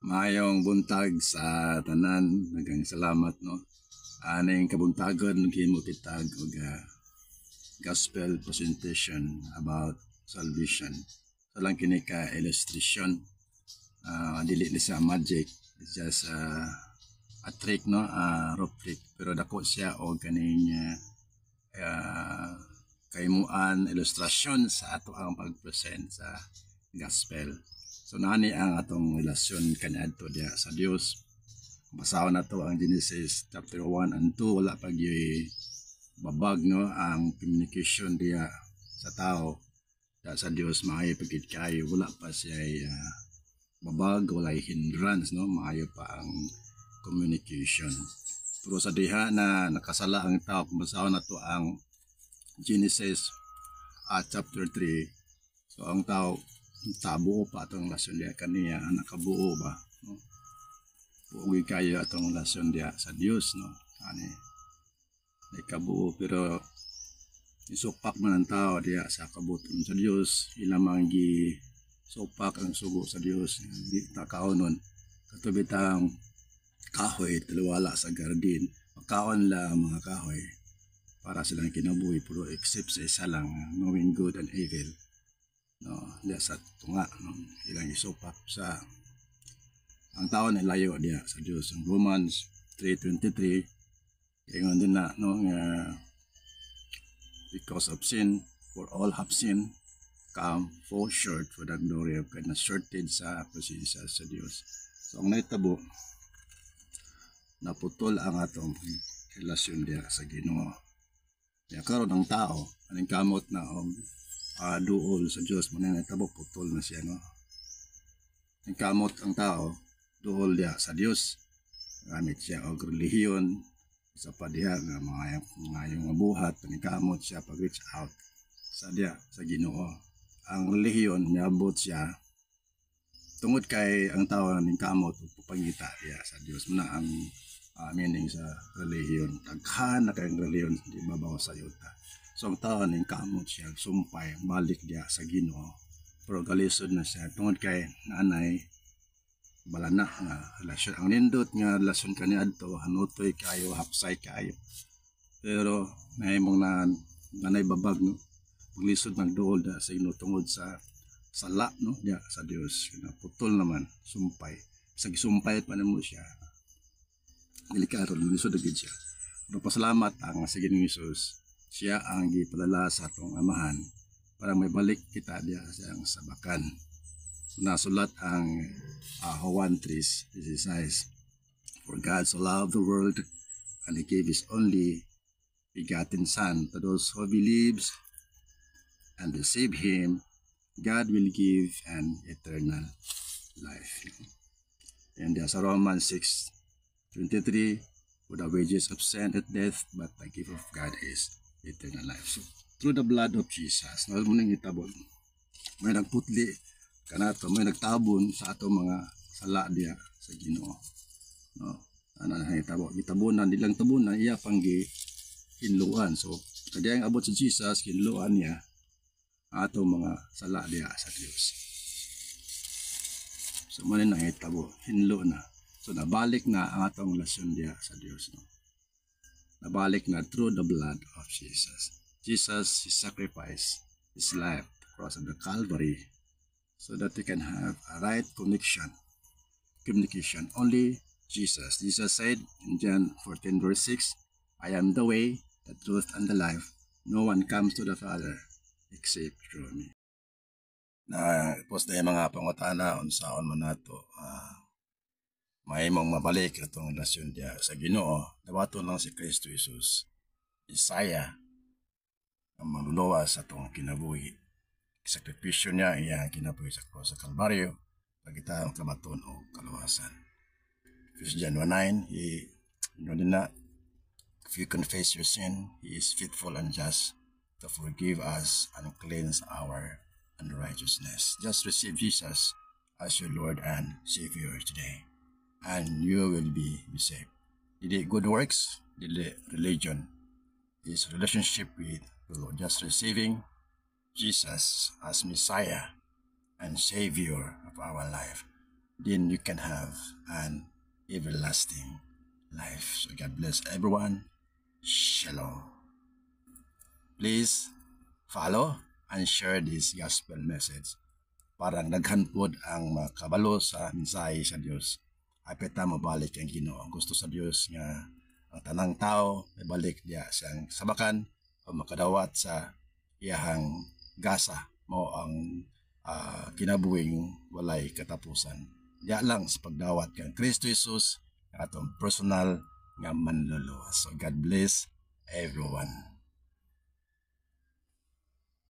Maayong buntag sa tanan, nagang salamat no. Aning kabuntagon gihimo kitag og gospel presentation about salvation. So lang kini ka illustration. Dili ni sa magic, it's just a trick no, rope trick, pero dako siya og kaning kaimuan illustrasyon sa ato ang pag-present sa gospel. So nani ang atong relasyon kaniadto diha sa Dios. Basahon nato ang Genesis chapter 1 and 2, wala pag babag no ang communication diha sa tao sa Dios, maayo pagkit kayo, wala pa siya babag, wala hindrance no, maayo pa ang communication. Pero sa diha na nakasala ang tao, kung basahon nato ang Genesis chapter 3, so ang tao tabuo pa atong lasyon diha kaniya, nakabuo ba no, buoy kayo atong lasyon diha sa Dios no, ani nakabuo, pero isupak man ang tao diha sa kabuton sa Dios, ilamang gi supak ang sugo sa Dios, di ta kaonon katubit ang kahoy taliwala sa garden, makaon lang mga kahoy para silang kinabuhi, pero except sa isa lang, knowing good and evil no, diya sa tunga no, ilang isupak sa ang tao na layo diya sa Dios. Ang Romans 3:23 ingon din na no, because of sin, for all have sinned, come fall short for the glory of God, na shorted sa presensya sa Dios. So ang naitabo, naputol ang atong relasyon diya sa Ginoo. Kaya karon ang tao aning kamot na duol sa Dios, mo na natabo putol na siya no. Ang kamot ang tao duol diya sa Dios, gamit siya og relihiyon sa padiha nga mga buhat, panikamot siya pag reach out sa diya sa Ginoo. Ang relihiyon niabot siya tungod kay ang tao ning kamot ug pagpangita diya sa Dios, na ang meaning sa relihiyon. Daghan na kayong relihiyon, di mabaw sa yuta. So ang tao ning kamot siya sumpay balik diya sa Ginoo, pero galisod na siya tungod kay nanay balana nga relasyon. Ang nindot nga relasyon kaniadto, hanutoy kayo, hapsay kayo, pero nahimong na nanay babag no, paglisod magduol da sa ino tungod sa sala no diya sa Dios, putol naman sumpay, sa gisumpay pa nimo siya delikado, lulusod agad siya. Pero pasalamat ang sa Ginoong Hesus, siya ang gipadala sa atong amahan para may balik kita diya sa sabakan. Nasulat ang Juan 3:16, for God so loved the world and He gave His only begotten Son, to those who believes and receive Him, God will give an eternal life. And sa Romans 6:23, for the wages of sin is death, but the gift of God is eternal life. So, through the blood of Jesus, na mo nang itabon, may nagputli kanato, may nagtabon sa ato mga sala diya sa Ginoo no, ana na hitabo gitabonan, dilang tabonan iya pang hinluan. So kadiyang abot sa Jesus, hinluan niya ato mga sala diya sa Dios. So mo na hitabo, hinlo na. So nabalik na ang atong relasyon diya sa Dios no, nabalik na through the blood of Jesus. Jesus, His sacrifice, His life, the cross of the Calvary, so that we can have a right communication. Only Jesus. Jesus said in John 14:6, I am the way, the truth, and the life. No one comes to the Father except through me. Na post na yung mga pangutana unsaon man nato mahimong mabalik atong relasyon diya sa Ginoo, dawaton lang si Kristo Jesus, Isaya, ang manluluwas atong kinabuhi. Sakripisyo niya iyang kinabuhi sa cross sa Kalbaryo, pagita ang kamaton o kaluwasan. 1 John 1:9, if you confess your sin, He is faithful and just to forgive us and cleanse our unrighteousness. Just receive Jesus as your Lord and Savior today, and you will be saved. Dili good works, dili religion, is relationship with the Lord. Just receiving Jesus as Messiah and Savior of our life. then you can have an everlasting life. So God bless everyone. Shalom. Please follow and share this gospel message. Parang naghanpod ang makabalo sa mensahe sa Dios. Apit na mabalik ang Ginoo. Gusto sa Dios nga ang tanang tao may balik diya siyang sabakan o makadawat sa iyahang gasa mo ang kinabuhing walay katapusan. Diya lang sa pagdawat kang Kristo Jesus, ang atong personal nga manluluwas. So God bless everyone.